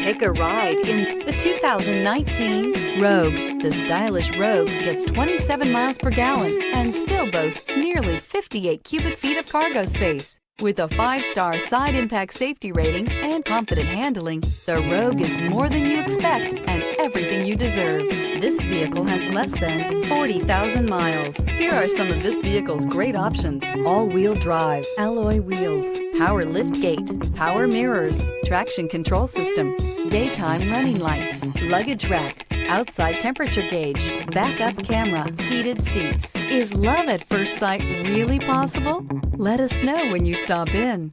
Take a ride in the 2019 Rogue. The stylish Rogue gets 27 miles per gallon and still boasts nearly 58 cubic feet of cargo space. With a 5-star side impact safety rating and confident handling, the Rogue is more than you expect and everything you deserve. This vehicle has less than 40,000 miles. Here are some of this vehicle's great options: all-wheel drive, alloy wheels, power lift gate, power mirrors, traction control system, daytime running lights, luggage rack, outside temperature gauge, backup camera, heated seats. Is love at first sight really possible? Let us know when you stop in.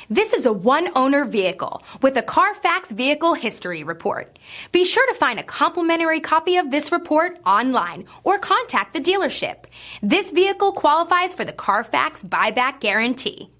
This is a one-owner vehicle with a Carfax Vehicle History Report. Be sure to find a complimentary copy of this report online or contact the dealership. This vehicle qualifies for the Carfax Buyback Guarantee.